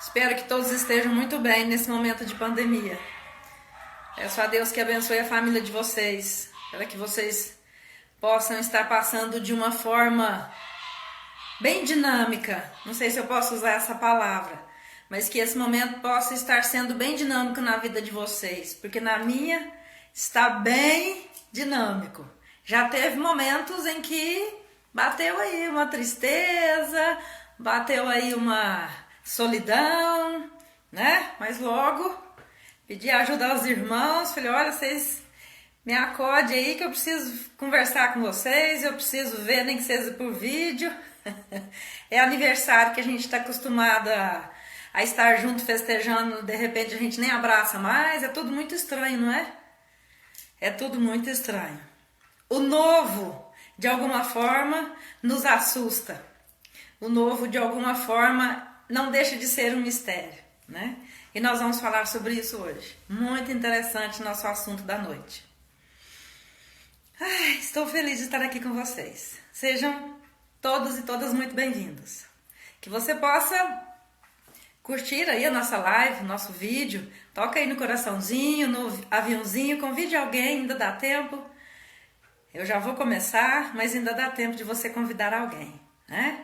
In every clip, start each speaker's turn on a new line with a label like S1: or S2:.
S1: Espero que todos estejam muito bem nesse momento de pandemia. Peço a Deus que abençoe a família de vocês, para que vocês possam estar passando de uma forma bem dinâmica. Não sei se eu posso usar essa palavra, mas que esse momento possa estar sendo bem dinâmico na vida de vocês, porque na minha está bem dinâmico. Já teve momentos em que bateu aí uma tristeza, bateu aí uma solidão, né? Mas logo pedi ajuda aos irmãos, falei, olha, vocês me acode aí que eu preciso conversar com vocês, eu preciso ver, nem que seja por vídeo. É aniversário que a gente está acostumado a estar junto festejando, de repente a gente nem abraça mais, é tudo muito estranho, não é? É tudo muito estranho. O novo, de alguma forma, nos assusta. O novo, de alguma forma, não deixa de ser um mistério, né? E nós vamos falar sobre isso hoje. Muito interessante nosso assunto da noite. Ai, estou feliz de estar aqui com vocês. Sejam todos e todas muito bem-vindos. Que você possa curtir aí a nossa live, nosso vídeo. Toca aí no coraçãozinho, no aviãozinho, convide alguém, ainda dá tempo. Eu já vou começar, mas ainda dá tempo de você convidar alguém, né?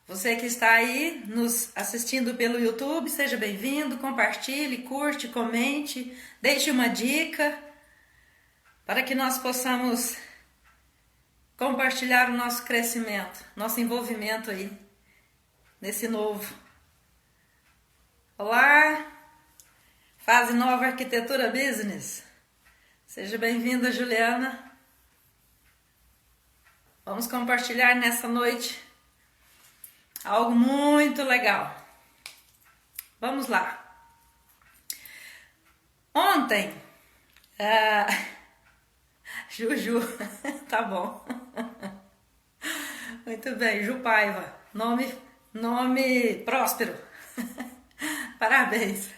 S1: Você que está aí nos assistindo pelo YouTube, seja bem-vindo, compartilhe, curte, comente, deixe uma dica para que nós possamos compartilhar o nosso crescimento, nosso envolvimento aí nesse novo. Olá, fase nova arquitetura business. Seja bem-vinda, Juliana. Vamos compartilhar nessa noite algo muito legal. Vamos lá. Ontem, Juju, tá bom. Muito bem, Ju Paiva, nome próspero. Parabéns.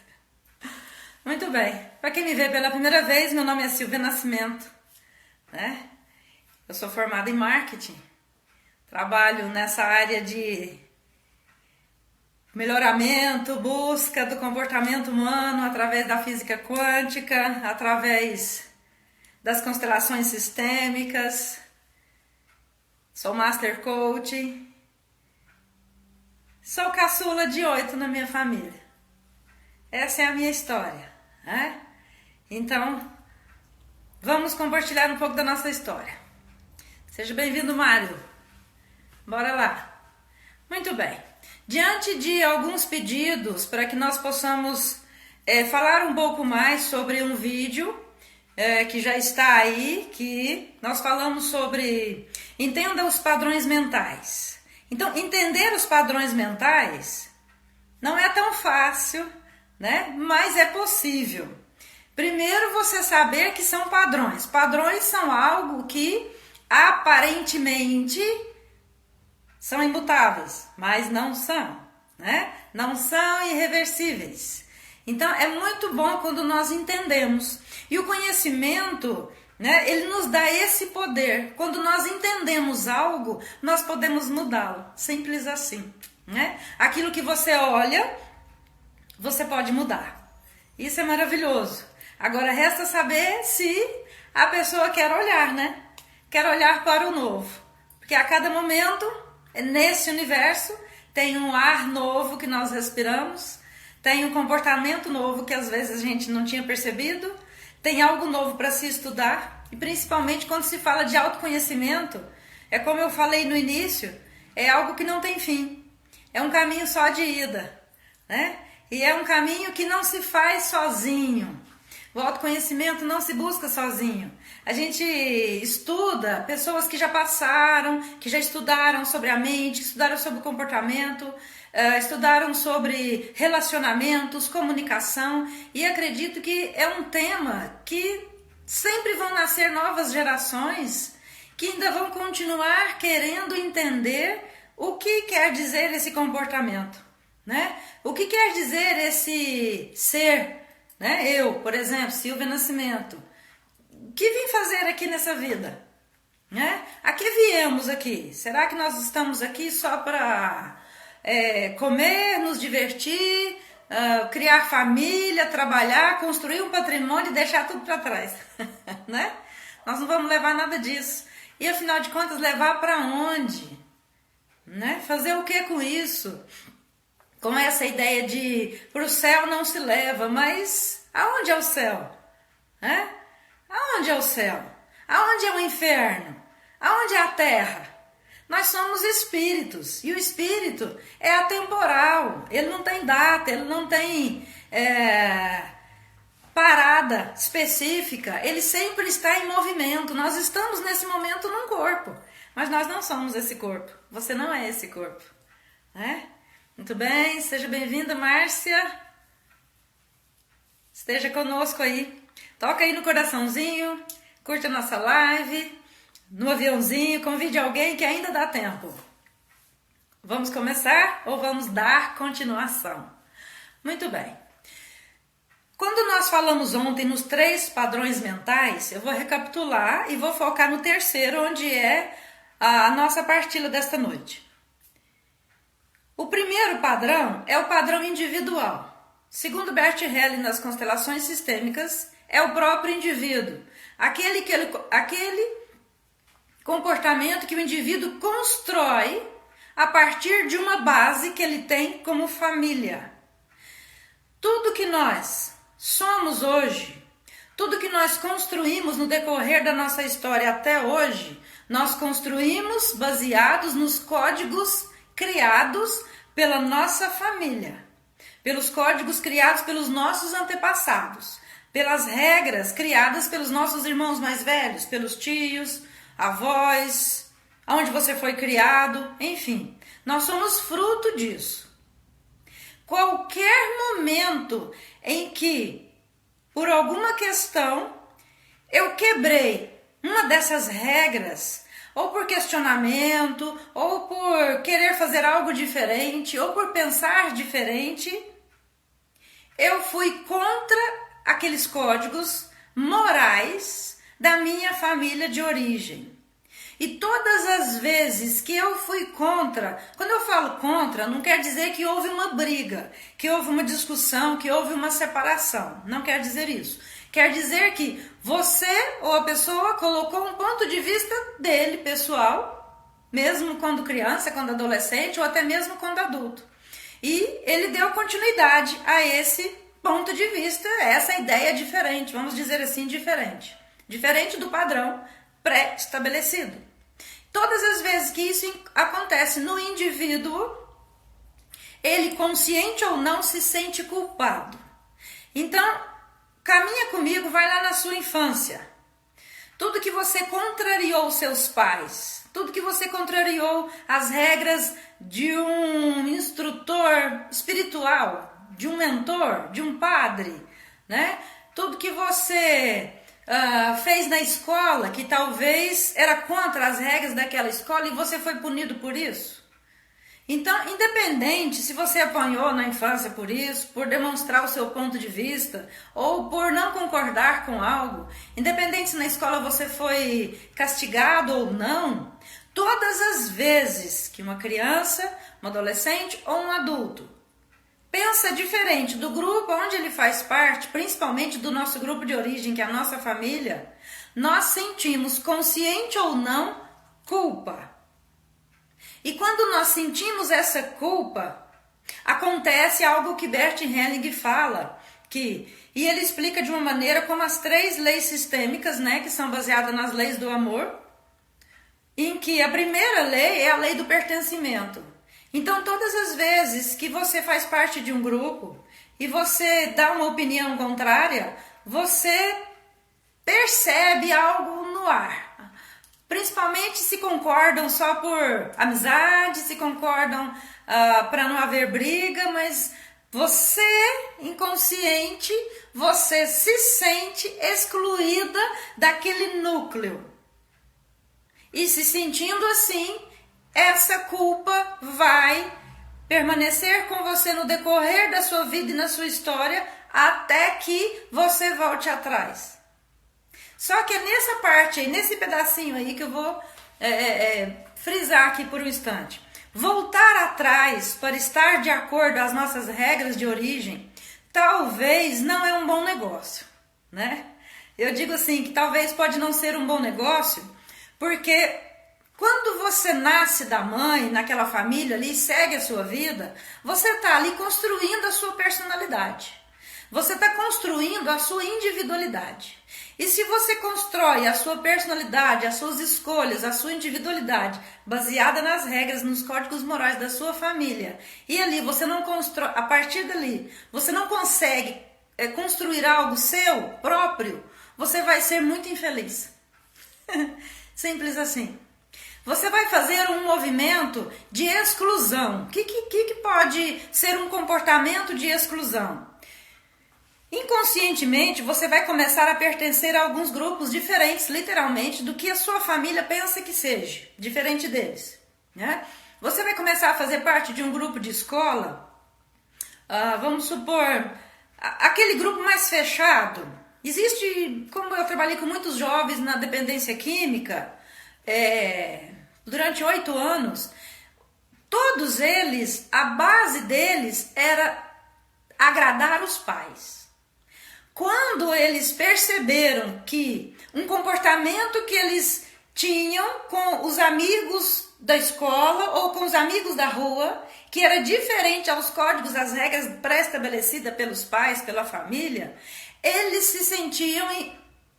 S1: Muito bem. Para quem me vê pela primeira vez, meu nome é Silvia Nascimento, né? Eu sou formada em marketing. Trabalho nessa área de melhoramento, busca do comportamento humano através da física quântica, através das constelações sistêmicas. Sou Master Coach. Sou caçula de 8 na minha família. Essa é a minha história, né? Então, vamos compartilhar um pouco da nossa história. Seja bem-vindo, Mário. Bora lá. Muito bem. Diante de alguns pedidos para que nós possamos falar um pouco mais sobre um vídeo que já está aí, que nós falamos sobre entenda os padrões mentais. Então, entender os padrões mentais não é tão fácil, né? Mas é possível. Primeiro, você saber que são padrões. Padrões são algo que aparentemente são imutáveis, mas não são, né? Não são irreversíveis. Então, é muito bom quando nós entendemos. E o conhecimento, né, ele nos dá esse poder. Quando nós entendemos algo, nós podemos mudá-lo. Simples assim, né? Aquilo que você olha, você pode mudar. Isso é maravilhoso. Agora, resta saber se a pessoa quer olhar, né? Quer olhar para o novo. Porque a cada momento, nesse universo, tem um ar novo que nós respiramos, tem um comportamento novo que às vezes a gente não tinha percebido, tem algo novo para se estudar, e principalmente quando se fala de autoconhecimento, é como eu falei no início, é algo que não tem fim, é um caminho só de ida, né? E é um caminho que não se faz sozinho. O autoconhecimento não se busca sozinho. A gente estuda pessoas que já passaram, que já estudaram sobre a mente, estudaram sobre o comportamento, estudaram sobre relacionamentos, comunicação, e acredito que é um tema que sempre vão nascer novas gerações que ainda vão continuar querendo entender o que quer dizer esse comportamento, né? O que quer dizer esse ser, né? Eu, por exemplo, Silvia Nascimento, o que vim fazer aqui nessa vida? Né? A que viemos aqui? Será que nós estamos aqui só para comer, nos divertir, criar família, trabalhar, construir um patrimônio e deixar tudo para trás, né? Nós não vamos levar nada disso. E afinal de contas, levar para onde? Né? Fazer o que com isso? Com essa ideia de para o céu não se leva, mas aonde é o céu? Né? Aonde é o céu? Aonde é o inferno? Aonde é a terra? Nós somos espíritos, e o espírito é atemporal, ele não tem data, ele não tem parada específica, ele sempre está em movimento. Nós estamos nesse momento num corpo, mas nós não somos esse corpo, você não é esse corpo, né? Muito bem, seja bem-vinda, Márcia, esteja conosco aí, toca aí no coraçãozinho, curte a nossa live, no aviãozinho, convide alguém que ainda dá tempo. Vamos começar ou vamos dar continuação? Muito bem. Quando nós falamos ontem nos 3 padrões mentais, eu vou recapitular e vou focar no terceiro, onde é a nossa partilha desta noite. O primeiro padrão é o padrão individual. Segundo Bert Helling, nas constelações sistêmicas, é o próprio indivíduo. Aquele comportamento que o indivíduo constrói a partir de uma base que ele tem como família. Tudo que nós somos hoje, tudo que nós construímos no decorrer da nossa história até hoje, nós construímos baseados nos códigos criados pela nossa família, pelos códigos criados pelos nossos antepassados, pelas regras criadas pelos nossos irmãos mais velhos, pelos tios, avós, aonde você foi criado, enfim, nós somos fruto disso. Qualquer momento em que, por alguma questão, eu quebrei uma dessas regras, ou por questionamento, ou por querer fazer algo diferente, ou por pensar diferente, eu fui contra aqueles códigos morais da minha família de origem. E todas as vezes que eu fui contra, quando eu falo contra, não quer dizer que houve uma briga, que houve uma discussão, que houve uma separação. Não quer dizer isso. Quer dizer que você ou a pessoa colocou um ponto de vista dele, pessoal, mesmo quando criança, quando adolescente, ou até mesmo quando adulto. E ele deu continuidade a esse ponto de vista, essa ideia diferente, vamos dizer assim, diferente. Diferente do padrão pré-estabelecido. Todas as vezes que isso acontece no indivíduo, ele, consciente ou não, se sente culpado. Então, caminha comigo, vai lá na sua infância. Tudo que você contrariou seus pais, tudo que você contrariou as regras de um instrutor espiritual, de um mentor, de um padre, né? Tudo que você fez na escola, que talvez era contra as regras daquela escola e você foi punido por isso. Então, independente se você apanhou na infância por isso, por demonstrar o seu ponto de vista, ou por não concordar com algo, independente se na escola você foi castigado ou não, todas as vezes que uma criança, um adolescente ou um adulto pensa diferente do grupo onde ele faz parte, principalmente do nosso grupo de origem, que é a nossa família, nós sentimos, consciente ou não, culpa. E quando nós sentimos essa culpa, acontece algo que Bert Helling fala, e ele explica de uma maneira como as 3 leis sistêmicas, né, que são baseadas nas leis do amor, em que a primeira lei é a lei do pertencimento. Então, todas as vezes que você faz parte de um grupo e você dá uma opinião contrária, você percebe algo no ar. Principalmente se concordam só por amizade, se concordam para não haver briga, mas você, inconsciente, você se sente excluída daquele núcleo. E se sentindo assim, essa culpa vai permanecer com você no decorrer da sua vida e na sua história até que você volte atrás. Só que é nessa parte aí, nesse pedacinho aí que eu vou frisar aqui por um instante. voltar atrás para estar de acordo às nossas regras de origem, talvez não é um bom negócio, né? Eu digo assim, que talvez pode não ser um bom negócio, porque quando você nasce da mãe, naquela família ali, segue a sua vida, você está ali construindo a sua personalidade. Você está construindo a sua individualidade. E se você constrói a sua personalidade, as suas escolhas, a sua individualidade, baseada nas regras, nos códigos morais da sua família, e ali você não constrói, a partir dali, você não consegue construir algo seu próprio, você vai ser muito infeliz. Simples assim. Você vai fazer um movimento de exclusão. O que pode ser um comportamento de exclusão? Inconscientemente, você vai começar a pertencer a alguns grupos diferentes, literalmente, do que a sua família pensa que seja, diferente deles, né? Você vai começar a fazer parte de um grupo de escola, vamos supor, aquele grupo mais fechado. Existe, como eu trabalhei com muitos jovens na dependência química, durante 8 anos, todos eles, a base deles era agradar os pais. Quando eles perceberam que um comportamento que eles tinham com os amigos da escola ou com os amigos da rua, que era diferente aos códigos, às regras pré-estabelecidas pelos pais, pela família, eles se sentiam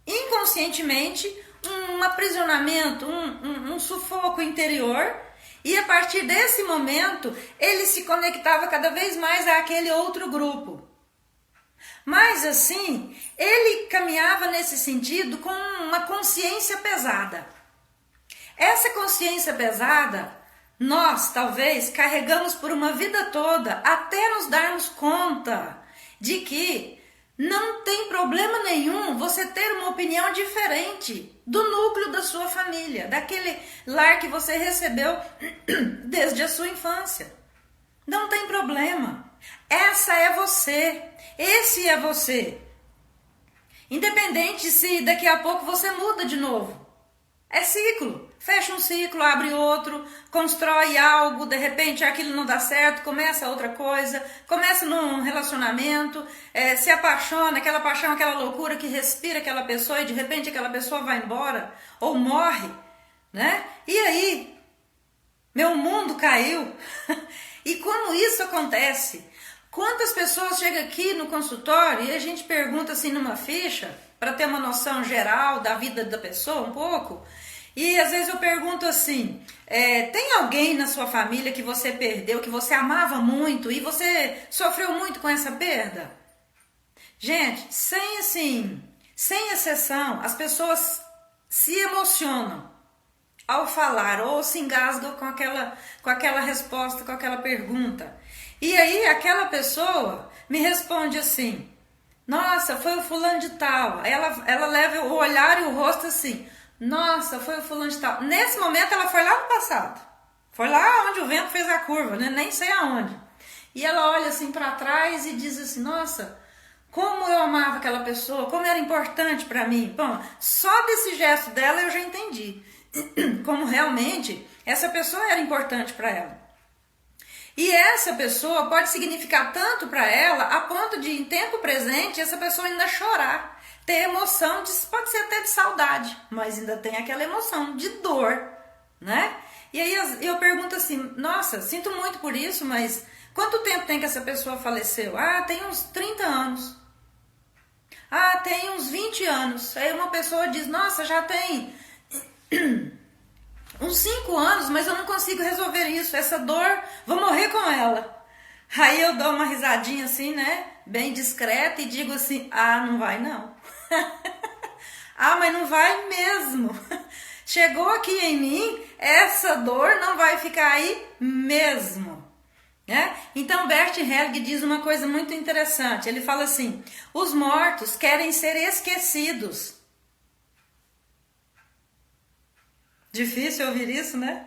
S1: inconscientemente um aprisionamento, um sufoco interior, e a partir desse momento ele se conectava cada vez mais àquele outro grupo. Mas assim, ele caminhava nesse sentido com uma consciência pesada. Essa consciência pesada, nós talvez carregamos por uma vida toda, até nos darmos conta de que não tem problema nenhum você ter uma opinião diferente do núcleo da sua família, daquele lar que você recebeu desde a sua infância. Não tem problema. Essa é você. Esse é você. Independente se daqui a pouco você muda de novo. É ciclo. Fecha um ciclo, abre outro, constrói algo, de repente aquilo não dá certo, começa outra coisa, começa num relacionamento, se apaixona, aquela paixão, aquela loucura que respira aquela pessoa e de repente aquela pessoa vai embora ou morre, né? E aí, meu mundo caiu. E como isso acontece? Quantas pessoas chegam aqui no consultório e a gente pergunta assim numa ficha, para ter uma noção geral da vida da pessoa um pouco, e às vezes eu pergunto assim, tem alguém na sua família que você perdeu, que você amava muito e você sofreu muito com essa perda? Gente, sem exceção, as pessoas se emocionam ao falar ou se engasgam com aquela resposta, com aquela pergunta. E aí aquela pessoa me responde assim, nossa, foi o fulano de tal. Ela leva o olhar e o rosto assim, nossa, foi o fulano de tal. Nesse momento ela foi lá no passado, foi lá onde o vento fez a curva, né? Nem sei aonde. E ela olha assim para trás e diz assim, nossa, como eu amava aquela pessoa, como era importante para mim. Bom, só desse gesto dela eu já entendi como realmente essa pessoa era importante para ela. E essa pessoa pode significar tanto para ela, a ponto de, em tempo presente, essa pessoa ainda chorar, ter emoção, pode ser até de saudade, mas ainda tem aquela emoção de dor, né? E aí eu pergunto assim, nossa, sinto muito por isso, mas quanto tempo tem que essa pessoa faleceu? Ah, tem uns 30 anos. Ah, tem uns 20 anos. Aí uma pessoa diz, nossa, já tem uns 5 anos, mas eu não consigo resolver isso, essa dor, vou morrer com ela. Aí eu dou uma risadinha assim, né, bem discreta e digo assim, não vai não. Mas não vai mesmo. Chegou aqui em mim, essa dor não vai ficar aí mesmo. Né? Então Bert Hellinger diz uma coisa muito interessante, ele fala assim, os mortos querem ser esquecidos. Difícil ouvir isso, né?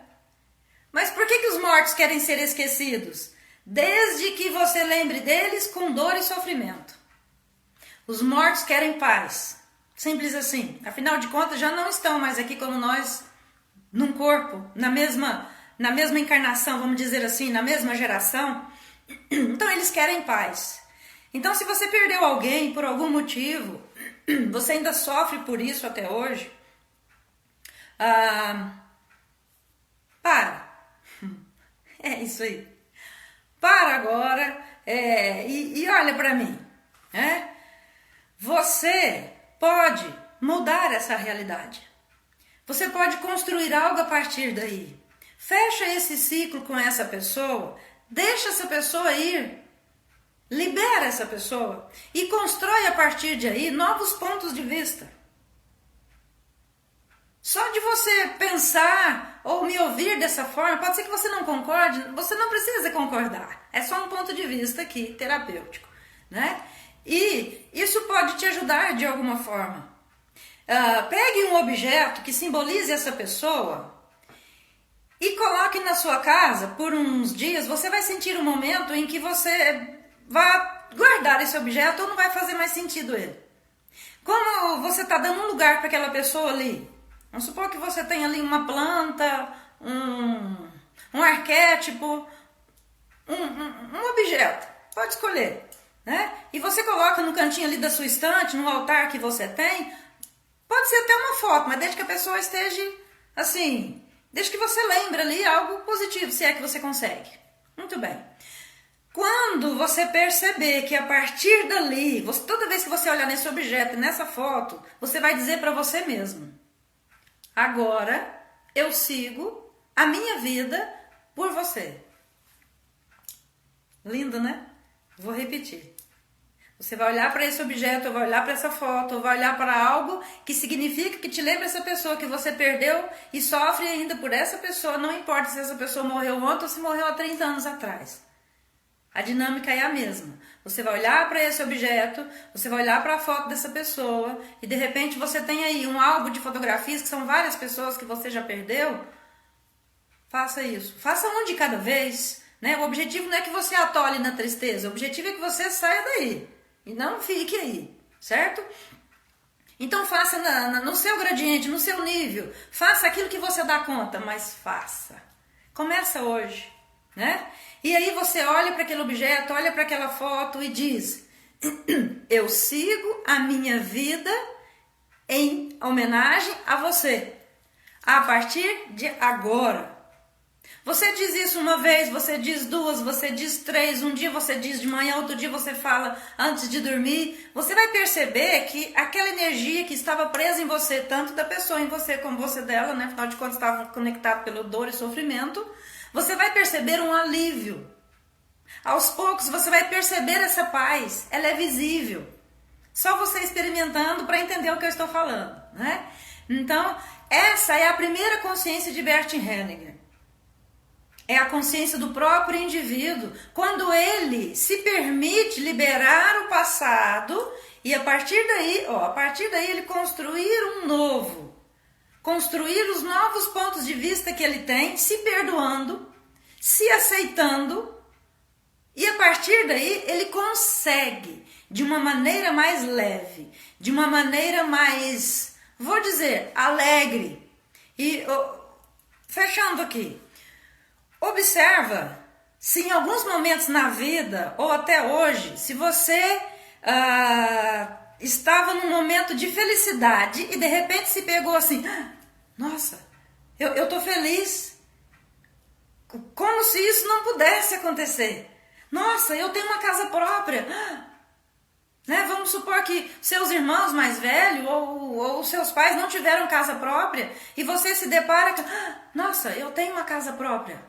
S1: Mas por que os mortos querem ser esquecidos? Desde que você lembre deles com dor e sofrimento. Os mortos querem paz. Simples assim. Afinal de contas, já não estão mais aqui como nós, num corpo, na mesma na mesma encarnação, vamos dizer assim, na mesma geração. Então eles querem paz. Então se você perdeu alguém por algum motivo, você ainda sofre por isso até hoje, para. É isso aí. Para agora e olha para mim. Né? Você pode mudar essa realidade. Você pode construir algo a partir daí. Fecha esse ciclo com essa pessoa, deixa essa pessoa ir, libera essa pessoa e constrói a partir de aí novos pontos de vista. Só de você pensar ou me ouvir dessa forma, pode ser que você não concorde, você não precisa concordar. É só um ponto de vista aqui, terapêutico, né? E isso pode te ajudar de alguma forma. Pegue um objeto que simbolize essa pessoa e coloque na sua casa por uns dias. Você vai sentir um momento em que você vai guardar esse objeto ou não vai fazer mais sentido ele. Como você está dando um lugar para aquela pessoa ali, vamos supor que você tem ali uma planta, um arquétipo, um objeto, pode escolher, né? E você coloca no cantinho ali da sua estante, no altar que você tem, pode ser até uma foto, mas desde que a pessoa esteja assim, desde que você lembre ali algo positivo, se é que você consegue. Muito bem. Quando você perceber que a partir dali, toda vez que você olhar nesse objeto, nessa foto, você vai dizer para você mesmo: agora eu sigo a minha vida por você. Lindo, né? Vou repetir. Você vai olhar para esse objeto, vai olhar para essa foto, vai olhar para algo que significa que te lembra essa pessoa que você perdeu e sofre ainda por essa pessoa, não importa se essa pessoa morreu ontem ou se morreu há 30 anos atrás. A dinâmica é a mesma. Você vai olhar para esse objeto, você vai olhar para a foto dessa pessoa e de repente você tem aí um álbum de fotografias que são várias pessoas que você já perdeu. Faça isso. Faça um de cada vez, né? O objetivo não é que você atole na tristeza, o objetivo é que você saia daí e não fique aí, certo? Então faça no seu gradiente, no seu nível. Faça aquilo que você dá conta, mas faça. Começa hoje, né? E aí você olha para aquele objeto, olha para aquela foto e diz: eu sigo a minha vida em homenagem a você, a partir de agora. Você diz isso uma vez, você diz duas, você diz três, um dia você diz de manhã, outro dia você fala antes de dormir. Você vai perceber que aquela energia que estava presa em você, tanto da pessoa em você como você dela, né? Afinal de contas estava conectado pela dor e sofrimento. Você vai perceber um alívio. Aos poucos você vai perceber essa paz. Ela é visível. Só você experimentando para entender o que eu estou falando, né? Então, essa é a primeira consciência de Bert Hellinger. É a consciência do próprio indivíduo. Quando ele se permite liberar o passado e a partir daí ele construir um novo. Construir os novos pontos de vista que ele tem, se perdoando, se aceitando, e a partir daí ele consegue, de uma maneira mais leve, de uma maneira mais, vou dizer, alegre. E fechando aqui, observa se em alguns momentos na vida, ou até hoje, se você estava num momento de felicidade e de repente se pegou assim: nossa, eu tô feliz, como se isso não pudesse acontecer. Nossa, eu tenho uma casa própria, né? Vamos supor que seus irmãos mais velhos ou seus pais não tiveram casa própria e você se depara com: nossa, eu tenho uma casa própria.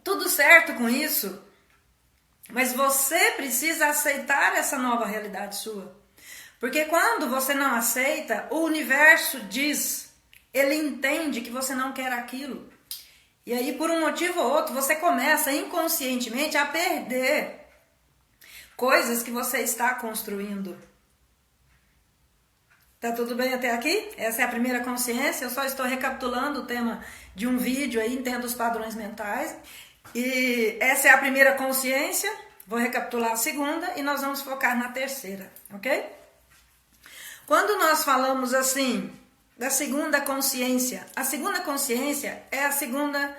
S1: Tudo certo com isso, mas você precisa aceitar essa nova realidade sua. Porque quando você não aceita, o universo diz, ele entende que você não quer aquilo. E aí, por um motivo ou outro, você começa inconscientemente a perder coisas que você está construindo. Tá tudo bem até aqui? Essa é a primeira consciência. Eu só estou recapitulando o tema de um vídeo aí, Entenda os Padrões Mentais. E essa é a primeira consciência. Vou recapitular a segunda e nós vamos focar na terceira, ok? Quando nós falamos assim da segunda consciência, a segunda consciência é a segunda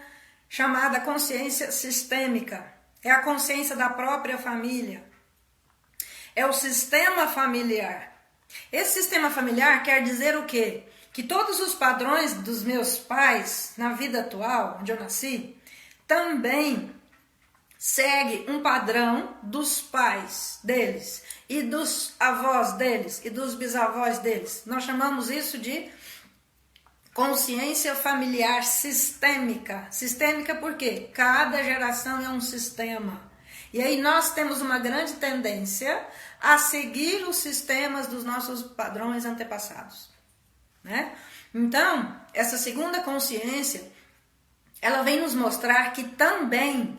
S1: chamada consciência sistêmica. É a consciência da própria família. É o sistema familiar. Esse sistema familiar quer dizer o quê? Que todos os padrões dos meus pais na vida atual, onde eu nasci, também segue um padrão dos pais deles e dos avós deles e dos bisavós deles. Nós chamamos isso de consciência familiar sistêmica. Sistêmica porque cada geração é um sistema. E aí nós temos uma grande tendência a seguir os sistemas dos nossos padrões antepassados, né? Então, essa segunda consciência, ela vem nos mostrar que também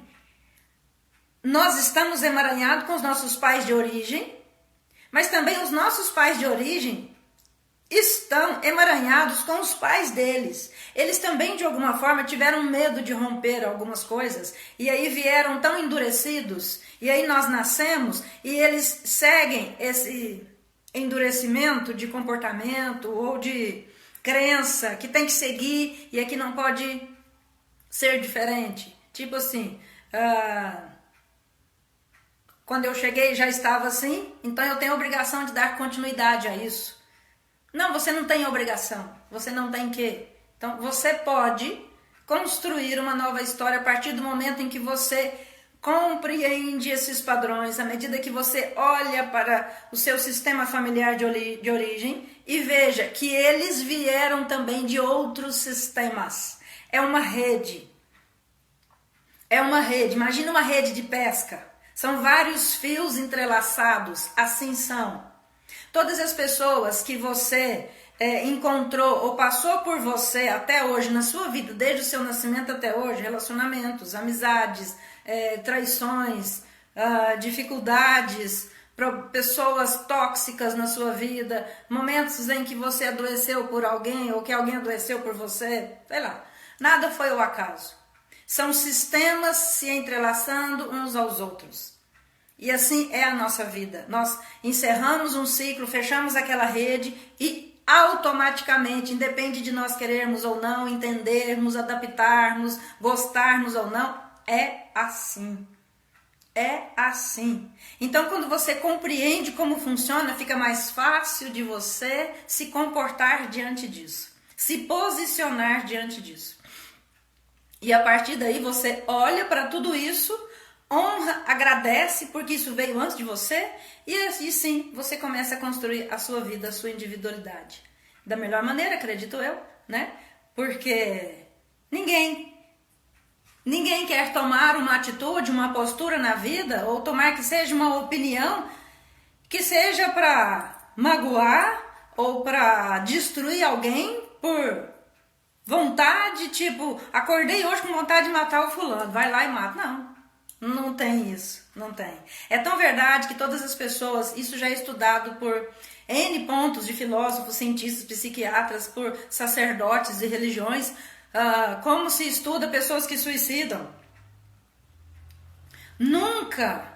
S1: nós estamos emaranhados com os nossos pais de origem, mas também os nossos pais de origem estão emaranhados com os pais deles. Eles também, de alguma forma, tiveram medo de romper algumas coisas, e aí vieram tão endurecidos, e aí nós nascemos, e eles seguem esse endurecimento de comportamento ou de crença que tem que seguir, e aqui não pode ser diferente. Tipo assim, quando eu cheguei já estava assim, então eu tenho a obrigação de dar continuidade a isso. Não, você não tem obrigação, você não tem que. Então você pode construir uma nova história a partir do momento em que você compreende esses padrões, à medida que você olha para o seu sistema familiar de origem e veja que eles vieram também de outros sistemas. É uma rede. É uma rede, imagina uma rede de pesca. São vários fios entrelaçados, assim são. Todas as pessoas que você encontrou ou passou por você até hoje na sua vida, desde o seu nascimento até hoje, relacionamentos, amizades, traições, dificuldades, pessoas tóxicas na sua vida, momentos em que você adoeceu por alguém ou que alguém adoeceu por você, sei lá, nada foi ao acaso. São sistemas se entrelaçando uns aos outros. E assim é a nossa vida. Nós encerramos um ciclo, fechamos aquela rede e automaticamente, independe de nós querermos ou não, entendermos, adaptarmos, gostarmos ou não, é assim. É assim. Então, quando você compreende como funciona, fica mais fácil de você se comportar diante disso, se posicionar diante disso. E a partir daí você olha para tudo isso, honra, agradece, porque isso veio antes de você, e assim sim, você começa a construir a sua vida, a sua individualidade. Da melhor maneira, acredito eu, né? Porque ninguém quer tomar uma atitude, uma postura na vida, ou tomar que seja uma opinião, que seja para magoar ou para destruir alguém por vontade, tipo, acordei hoje com vontade de matar o fulano, vai lá e mata. Não tem isso, não tem. É tão verdade que todas as pessoas, isso já é estudado por N pontos de filósofos, cientistas, psiquiatras, por sacerdotes e religiões, como se estuda pessoas que suicidam. Nunca,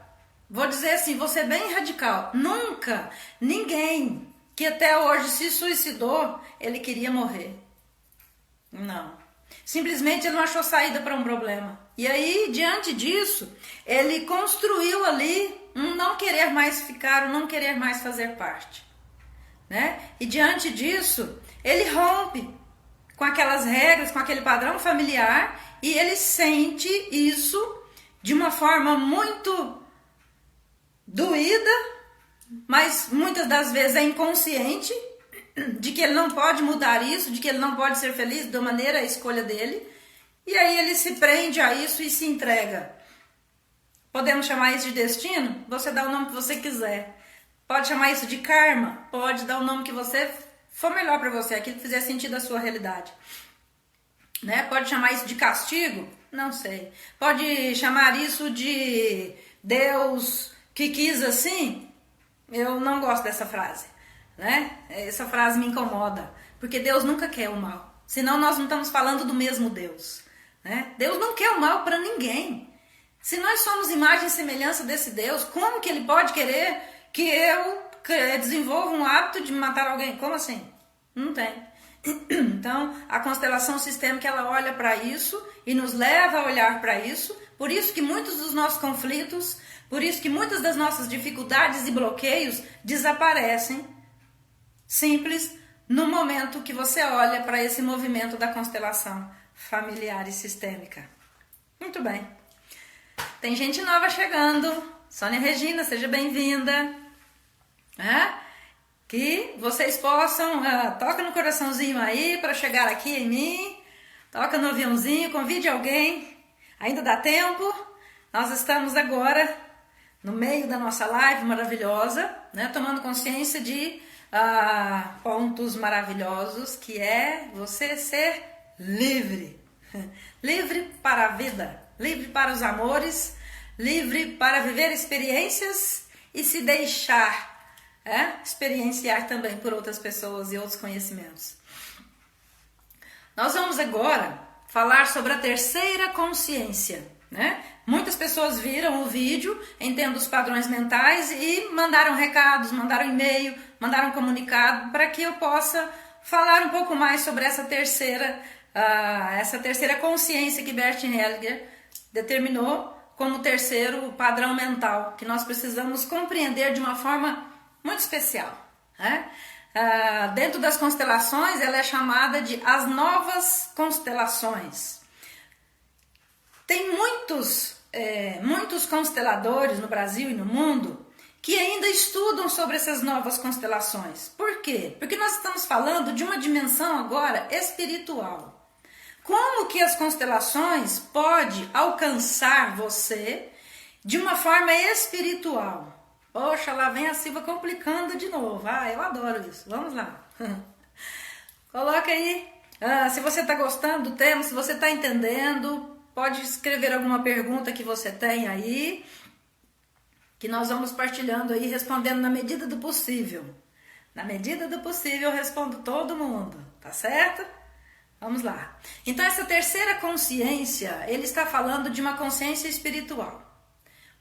S1: vou dizer assim, vou ser bem radical, nunca ninguém que até hoje se suicidou, ele queria morrer. Não. Simplesmente ele não achou saída para um problema. E aí, diante disso, ele construiu ali um não querer mais ficar, um não querer mais fazer parte, né? E diante disso, ele rompe com aquelas regras, com aquele padrão familiar, e ele sente isso de uma forma muito doída, mas muitas das vezes é inconsciente, de que ele não pode mudar isso, de que ele não pode ser feliz da maneira a escolha dele, e aí ele se prende a isso e se entrega. Podemos chamar isso de destino? Você dá o nome que você quiser. Pode chamar isso de karma? Pode dar o nome que você for melhor para você, aquilo que fizer sentido da sua realidade, né? Pode chamar isso de castigo? Não sei. Pode chamar isso de Deus que quis assim? Eu não gosto dessa frase, né? Essa frase me incomoda, porque Deus nunca quer o mal, senão nós não estamos falando do mesmo Deus, né? Deus não quer o mal para ninguém. Se nós somos imagem e semelhança desse Deus, como que ele pode querer que eu desenvolva um hábito de matar alguém? Como assim? Não tem. Então, a constelação sistêmica, ela olha para isso e nos leva a olhar para isso. Por isso que muitos dos nossos conflitos, por isso que muitas das nossas dificuldades e bloqueios desaparecem, simples, no momento que você olha para esse movimento da constelação familiar e sistêmica. Muito bem. Tem gente nova chegando. Sônia Regina, seja bem-vinda. Que vocês possam, toca no coraçãozinho aí para chegar aqui em mim, toca no aviãozinho, convide alguém, ainda dá tempo. Nós estamos agora no meio da nossa live maravilhosa, né, tomando consciência de pontos maravilhosos, que é você ser livre, livre para a vida, livre para os amores, livre para viver experiências e se deixar experienciar também por outras pessoas e outros conhecimentos. Nós vamos agora falar sobre a terceira consciência, né? Muitas pessoas viram o vídeo, entendem os padrões mentais e mandaram recados, mandaram e-mail, mandaram comunicado para que eu possa falar um pouco mais sobre essa terceira consciência que Bert Hellinger determinou como terceiro padrão mental, que nós precisamos compreender de uma forma muito especial, né? Dentro das constelações, ela é chamada de as novas constelações. Tem muitos consteladores no Brasil e no mundo que ainda estudam sobre essas novas constelações. Por quê? Porque nós estamos falando de uma dimensão agora espiritual. Como que as constelações podem alcançar você de uma forma espiritual? Poxa, lá vem a Silva complicando de novo. Eu adoro isso. Vamos lá. Coloca aí. Se você está gostando do tema, se você está entendendo, pode escrever alguma pergunta que você tem aí, que nós vamos partilhando aí, respondendo na medida do possível. Na medida do possível, eu respondo todo mundo. Tá certo? Vamos lá. Então, essa terceira consciência, ele está falando de uma consciência espiritual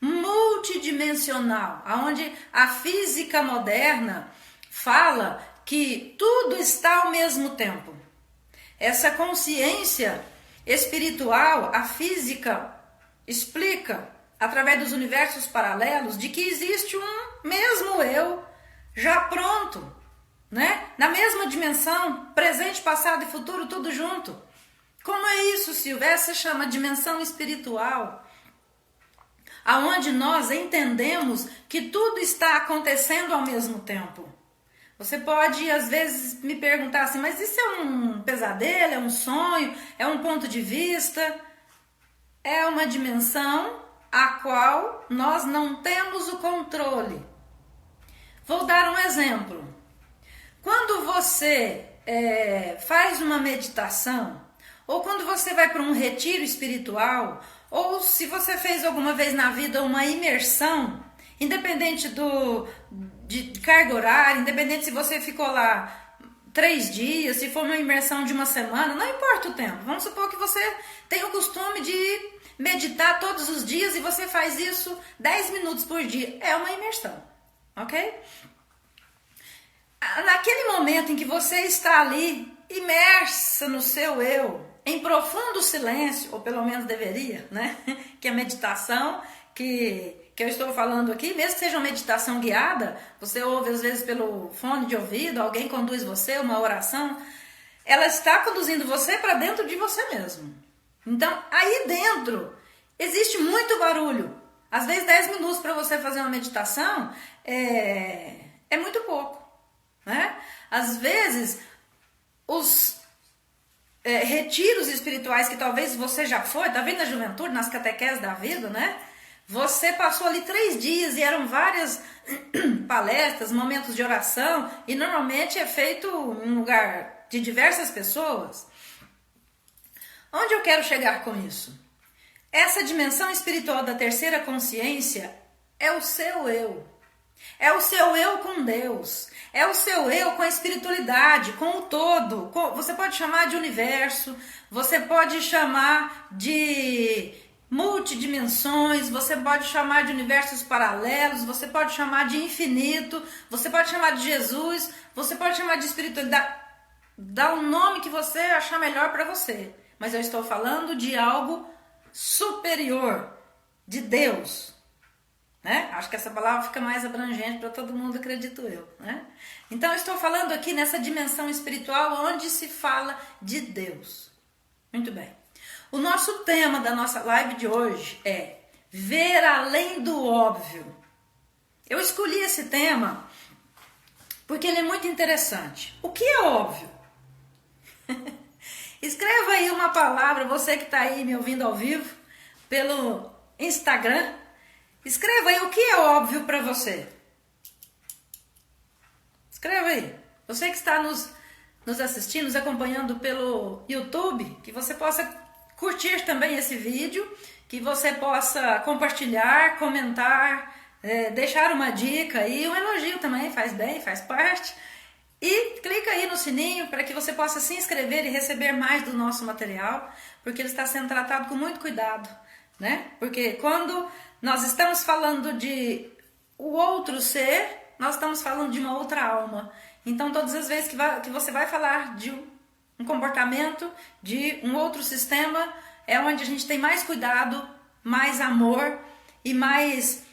S1: multidimensional, onde a física moderna fala que tudo está ao mesmo tempo. Essa consciência espiritual, a física explica, através dos universos paralelos, de que existe um mesmo eu já pronto, né? Na mesma dimensão, presente, passado e futuro, tudo junto. Como é isso, Silvia? Essa chama dimensão espiritual, aonde nós entendemos que tudo está acontecendo ao mesmo tempo. Você pode, às vezes, me perguntar assim, mas isso é um pesadelo, é um sonho, é um ponto de vista? É uma dimensão a qual nós não temos o controle. Vou dar um exemplo. Quando você faz uma meditação, ou quando você vai para um retiro espiritual, ou se você fez alguma vez na vida uma imersão, independente de carga horária, independente se você ficou lá 3 dias, se for uma imersão de uma semana, não importa o tempo. Vamos supor que você tem o costume de meditar todos os dias e você faz isso 10 minutos por dia. É uma imersão, ok? Naquele momento em que você está ali, imersa no seu eu, em profundo silêncio, ou pelo menos deveria, né? Que a meditação que eu estou falando aqui, mesmo que seja uma meditação guiada, você ouve às vezes pelo fone de ouvido, alguém conduz você, uma oração, ela está conduzindo você para dentro de você mesmo. Então, aí dentro, existe muito barulho. Às vezes 10 minutos para você fazer uma meditação é muito pouco, né? Às vezes, os retiros espirituais que talvez você já foi, talvez na juventude, nas catequeses da vida, né? Você passou ali 3 dias e eram várias palestras, momentos de oração, e normalmente é feito em um lugar de diversas pessoas. Onde eu quero chegar com isso? Essa dimensão espiritual da terceira consciência é o seu eu. É o seu eu com Deus. É o seu eu com a espiritualidade, com o todo. Você pode chamar de universo, você pode chamar de multidimensões, você pode chamar de universos paralelos, você pode chamar de infinito, você pode chamar de Jesus, você pode chamar de espiritualidade. dá o nome que você achar melhor para você. Mas eu estou falando de algo superior, de Deus. Né? Acho que essa palavra fica mais abrangente para todo mundo, acredito eu. Né? Então eu estou falando aqui nessa dimensão espiritual onde se fala de Deus. Muito bem. O nosso tema da nossa live de hoje é ver além do óbvio. Eu escolhi esse tema porque ele é muito interessante. O que é óbvio? Escreva aí uma palavra, você que está aí me ouvindo ao vivo pelo Instagram. Escreva aí o que é óbvio para você. Escreva aí. Você que está nos assistindo, nos acompanhando pelo YouTube, que você possa curtir também esse vídeo, que você possa compartilhar, comentar, deixar uma dica e um elogio também, faz bem, faz parte. E clica aí no sininho para que você possa se inscrever e receber mais do nosso material, porque ele está sendo tratado com muito cuidado, né? Porque quando nós estamos falando de o outro ser, nós estamos falando de uma outra alma. Então, todas as vezes que você vai falar de um comportamento, de um outro sistema, é onde a gente tem mais cuidado, mais amor e mais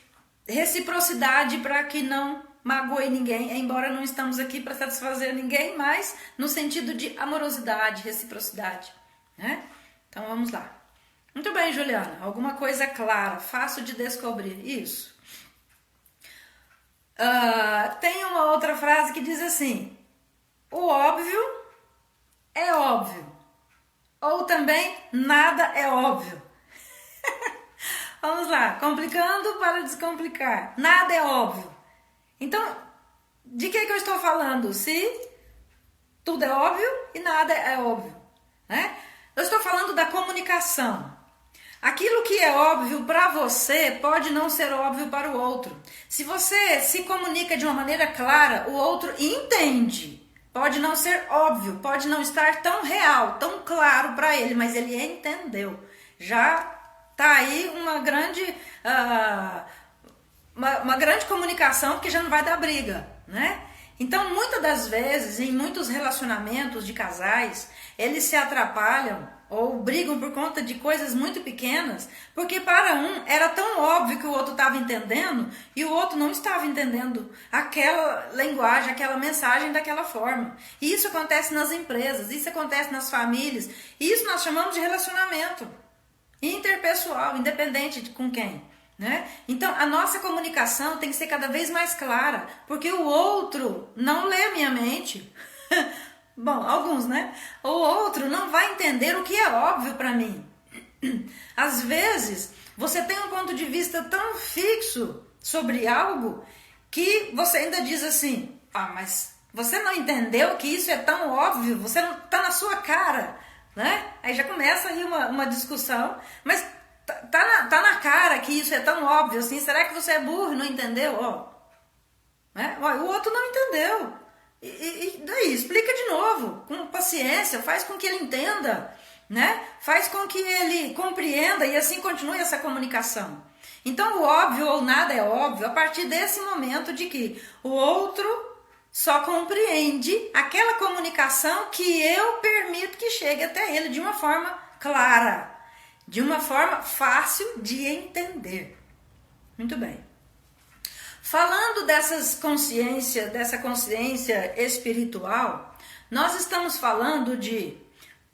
S1: reciprocidade para que não magoe ninguém, embora não estamos aqui para satisfazer ninguém, mas no sentido de amorosidade, reciprocidade. Né? Então, vamos lá. Muito bem, Juliana. Alguma coisa clara, fácil de descobrir. Isso. Tem uma outra frase que diz assim: o óbvio é óbvio. Ou também, nada é óbvio. Vamos lá. Complicando para descomplicar. Nada é óbvio. Então, de que eu estou falando? Se tudo é óbvio e nada é óbvio. Né? Eu estou falando da comunicação. Aquilo que é óbvio para você pode não ser óbvio para o outro. Se você se comunica de uma maneira clara, o outro entende. Pode não ser óbvio, pode não estar tão real, tão claro para ele, mas ele entendeu. Já está aí uma grande comunicação que já não vai dar briga, né? Então, muitas das vezes, em muitos relacionamentos de casais, eles se atrapalham ou brigam por conta de coisas muito pequenas, porque para um era tão óbvio que o outro estava entendendo e o outro não estava entendendo aquela linguagem, aquela mensagem daquela forma. E isso acontece nas empresas, isso acontece nas famílias, e isso nós chamamos de relacionamento interpessoal, independente de com quem. Né? Então, a nossa comunicação tem que ser cada vez mais clara, porque o outro não lê a minha mente. Bom, alguns, né? O outro não vai entender o que é óbvio para mim. Às vezes, você tem um ponto de vista tão fixo sobre algo que você ainda diz assim: mas você não entendeu que isso é tão óbvio? Você não tá na sua cara, né? Aí já começa aí uma discussão, mas tá na cara que isso é tão óbvio assim. Será que você é burro e não entendeu? Né? O outro não entendeu. E daí, explica de novo, com paciência, faz com que ele entenda, né? Faz com que ele compreenda e assim continue essa comunicação. Então, o óbvio ou nada é óbvio a partir desse momento de que o outro só compreende aquela comunicação que eu permito que chegue até ele de uma forma clara, de uma forma fácil de entender. Muito bem. Falando dessa consciência espiritual, nós estamos falando de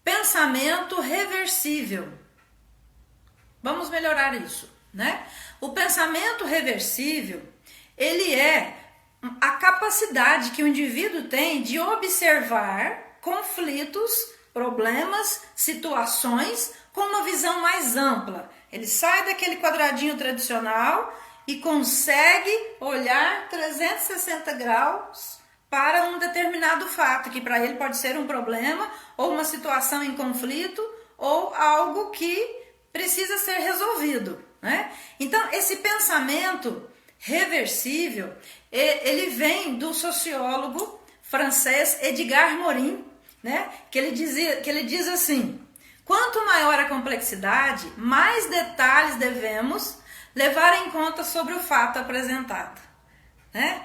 S1: pensamento reversível. Vamos melhorar isso, né? O pensamento reversível, ele é a capacidade que o indivíduo tem de observar conflitos, problemas, situações com uma visão mais ampla. Ele sai daquele quadradinho tradicional e consegue olhar 360 graus para um determinado fato, que para ele pode ser um problema, ou uma situação em conflito, ou algo que precisa ser resolvido. Né? Então, esse pensamento reversível, ele vem do sociólogo francês Edgar Morin, né? que ele diz assim: quanto maior a complexidade, mais detalhes devemos levar em conta sobre o fato apresentado. Né?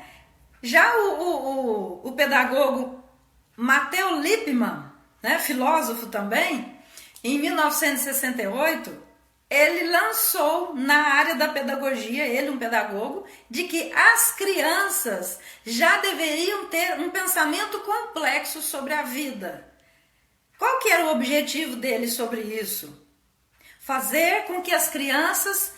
S1: Já o pedagogo Matteo Lippmann, né, filósofo também, em 1968, ele lançou na área da pedagogia, ele um pedagogo, de que as crianças já deveriam ter um pensamento complexo sobre a vida. Qual que era o objetivo dele sobre isso? Fazer com que as crianças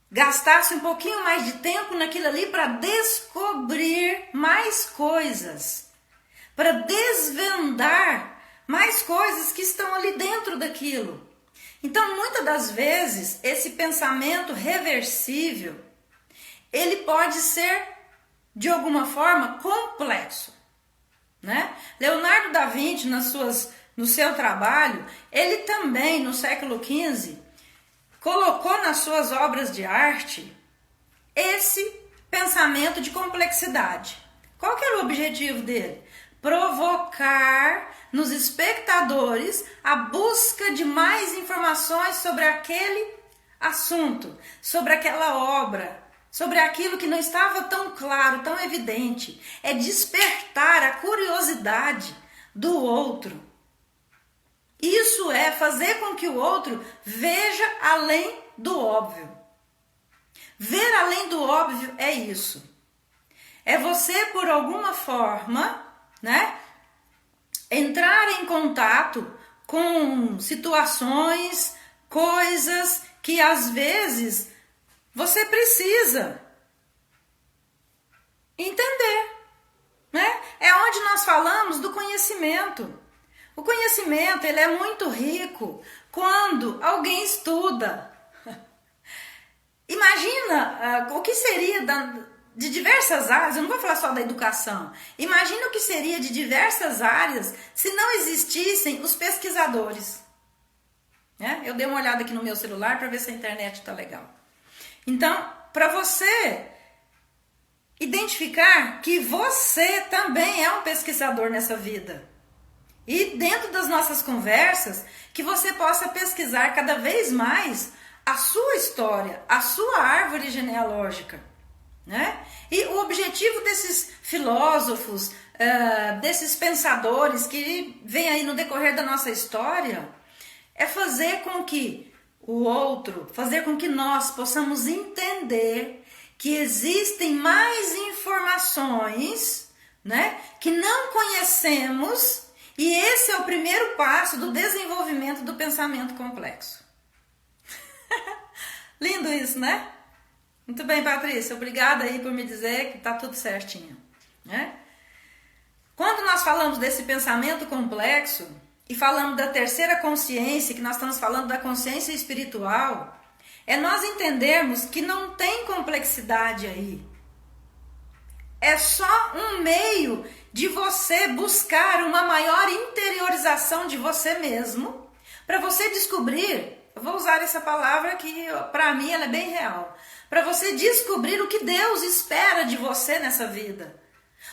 S1: gastassem um pouquinho mais de tempo naquilo ali para descobrir mais coisas, para desvendar mais coisas que estão ali dentro daquilo. Então, muitas das vezes, esse pensamento reversível, ele pode ser, de alguma forma, complexo, né? Leonardo da Vinci, no seu trabalho, ele também, no século XV, colocou nas suas obras de arte esse pensamento de complexidade. Qual que era o objetivo dele? Provocar nos espectadores a busca de mais informações sobre aquele assunto, sobre aquela obra, sobre aquilo que não estava tão claro, tão evidente. É despertar a curiosidade do outro. Isso é fazer com que o outro veja além do óbvio. Ver além do óbvio é isso. É você, por alguma forma, né, entrar em contato com situações, coisas que às vezes você precisa entender, né? É onde nós falamos do conhecimento. O conhecimento, ele é muito rico quando alguém estuda. Imagina o que seria de diversas áreas, eu não vou falar só da educação. Imagina o que seria de diversas áreas se não existissem os pesquisadores. Né? Eu dei uma olhada aqui no meu celular para ver se a internet está legal. Então, para você identificar que você também é um pesquisador nessa vida. E dentro das nossas conversas, que você possa pesquisar cada vez mais a sua história, a sua árvore genealógica. Né? E o objetivo desses filósofos, desses pensadores que vêm aí no decorrer da nossa história, é fazer com que o outro, fazer com que nós possamos entender que existem mais informações, né, que não conhecemos, e esse é o primeiro passo do desenvolvimento do pensamento complexo. Lindo isso, né? Muito bem, Patrícia, obrigada aí por me dizer que está tudo certinho, né? Quando nós falamos desse pensamento complexo e falamos da terceira consciência, que nós estamos falando da consciência espiritual, é nós entendermos que não tem complexidade aí. É só um meio de você buscar uma maior interiorização de você mesmo, para você descobrir, eu vou usar essa palavra que para mim ela é bem real, para você descobrir o que Deus espera de você nessa vida.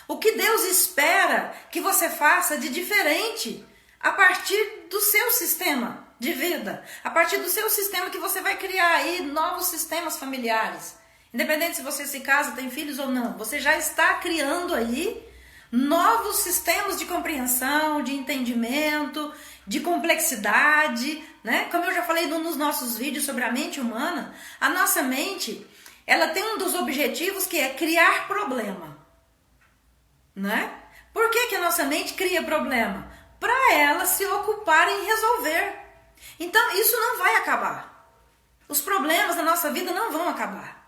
S1: O que Deus espera que você faça de diferente a partir do seu sistema de vida, a partir do seu sistema que você vai criar aí novos sistemas familiares. Independente se você se casa, tem filhos ou não, você já está criando aí novos sistemas de compreensão, de entendimento, de complexidade, né? Como eu já falei nos nossos vídeos sobre a mente humana, a nossa mente, ela tem um dos objetivos que é criar problema, né? Por que a nossa mente cria problema? Para ela se ocupar em resolver. Então isso não vai acabar. Os problemas da nossa vida não vão acabar.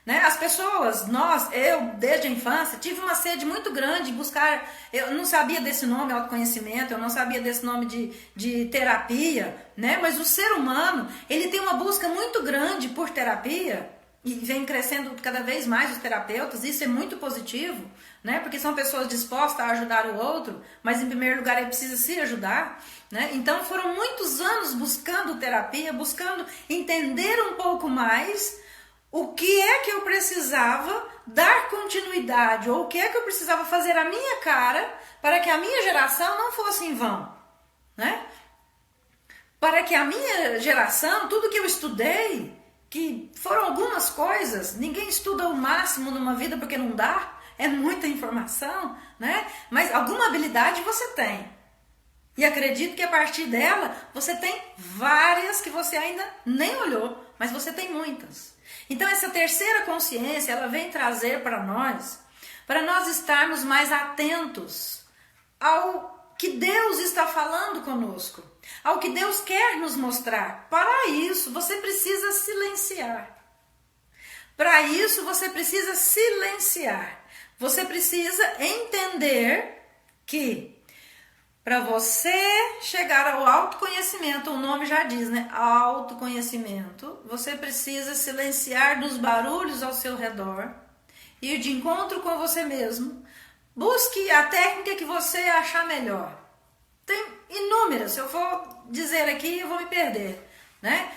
S1: Né? As pessoas, eu desde a infância tive uma sede muito grande de buscar, eu não sabia desse nome autoconhecimento, eu não sabia desse nome de terapia, né? Mas o ser humano, ele tem uma busca muito grande por terapia e vem crescendo cada vez mais os terapeutas, isso é muito positivo, né? Porque são pessoas dispostas a ajudar o outro, mas em primeiro lugar ele precisa se ajudar, né? Então foram muitos anos buscando terapia, buscando entender um pouco mais o que é que eu precisava dar continuidade, ou o que é que eu precisava fazer a minha cara para que a minha geração não fosse em vão, né? Para que a minha geração, tudo que eu estudei, que foram algumas coisas, ninguém estuda o máximo numa vida porque não dá, é muita informação, né? Mas alguma habilidade você tem. E acredito que a partir dela você tem várias que você ainda nem olhou, mas você tem muitas. Então essa terceira consciência, ela vem trazer para nós estarmos mais atentos ao que Deus está falando conosco, ao que Deus quer nos mostrar. Para isso, você precisa silenciar. Para isso, você precisa silenciar. Você precisa entender que para você chegar ao autoconhecimento, o nome já diz, né? Autoconhecimento, você precisa silenciar dos barulhos ao seu redor, ir de encontro com você mesmo. Busque a técnica que você achar melhor. Tem inúmeras, se eu for dizer aqui eu vou me perder, né?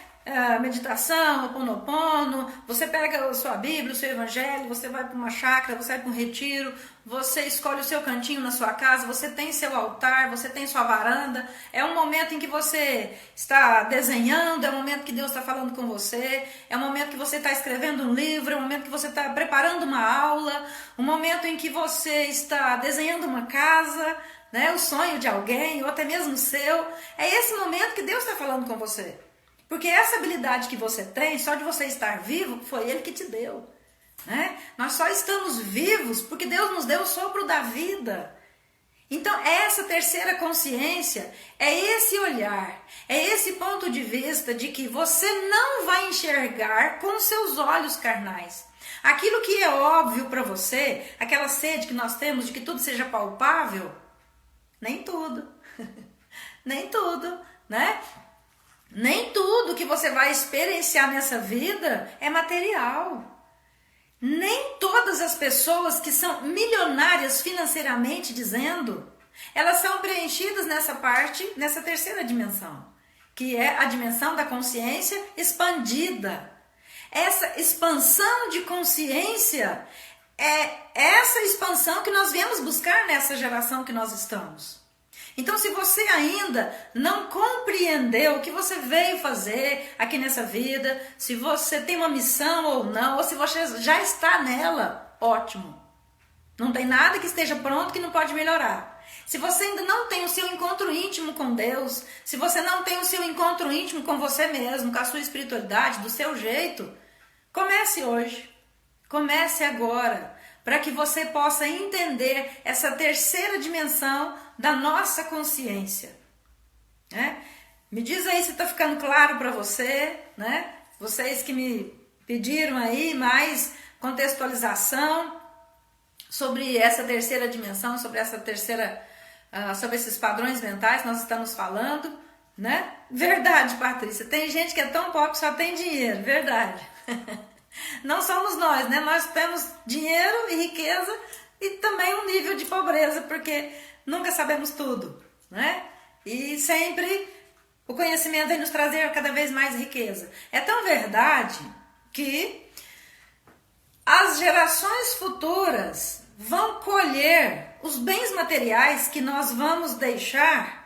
S1: Meditação, Ho Oponopono, você pega a sua Bíblia, o seu Evangelho, você vai para uma chácara, você vai para um retiro, você escolhe o seu cantinho na sua casa, você tem seu altar, você tem sua varanda, é um momento em que você está desenhando, é um momento que Deus está falando com você, é um momento que você está escrevendo um livro, é um momento que você está preparando uma aula, um momento em que você está desenhando uma casa, né, o sonho de alguém, ou até mesmo o seu. É esse momento que Deus está falando com você. Porque essa habilidade que você tem, só de você estar vivo, foi Ele que te deu. Né? Nós só estamos vivos porque Deus nos deu o sopro da vida. Então, essa terceira consciência é esse olhar, é esse ponto de vista de que você não vai enxergar com seus olhos carnais. Aquilo que é óbvio para você, aquela sede que nós temos de que tudo seja palpável, nem tudo. Nem tudo, né? Nem tudo que você vai experienciar nessa vida é material. Nem todas as pessoas que são milionárias financeiramente dizendo, elas são preenchidas nessa parte, nessa terceira dimensão, que é a dimensão da consciência expandida. Essa expansão de consciência é essa expansão que nós viemos buscar nessa geração que nós estamos. Então, se você ainda não compreendeu o que você veio fazer aqui nessa vida, se você tem uma missão ou não, ou se você já está nela, ótimo. Não tem nada que esteja pronto que não pode melhorar. Se você ainda não tem o seu encontro íntimo com Deus, se você não tem o seu encontro íntimo com você mesmo, com a sua espiritualidade, do seu jeito, comece hoje. Comece agora. Para que você possa entender essa terceira dimensão da nossa consciência. Né? Me diz aí se está ficando claro para você, né? Vocês que me pediram aí mais contextualização sobre essa terceira dimensão, sobre essa terceira, sobre esses padrões mentais que nós estamos falando, né? Verdade, Patrícia, tem gente que é tão pobre que só tem dinheiro, verdade. Não somos nós, né? Nós temos dinheiro e riqueza e também um nível de pobreza, porque nunca sabemos tudo, né? E sempre o conhecimento vem nos trazer cada vez mais riqueza. É tão verdade que as gerações futuras vão colher os bens materiais que nós vamos deixar,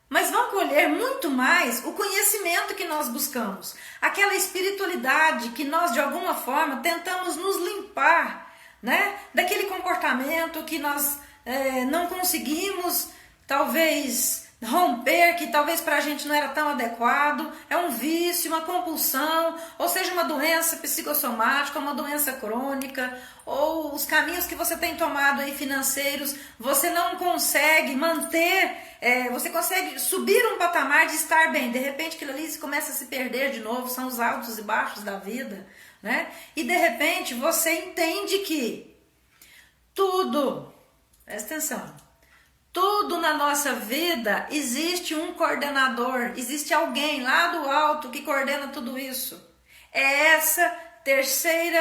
S1: mas vão colher muito mais o conhecimento que nós buscamos, aquela espiritualidade que nós de alguma forma tentamos nos limpar, né? Daquele comportamento que nós não conseguimos talvez romper, que talvez para a gente não era tão adequado, é um vício, uma compulsão, ou seja, uma doença psicossomática, uma doença crônica, ou os caminhos que você tem tomado aí financeiros, você não consegue manter, você consegue subir um patamar de estar bem, de repente aquilo ali começa a se perder de novo, são os altos e baixos da vida, né? E de repente você entende que tudo, presta atenção, tudo na nossa vida existe um coordenador, existe alguém lá do alto que coordena tudo isso. É essa terceira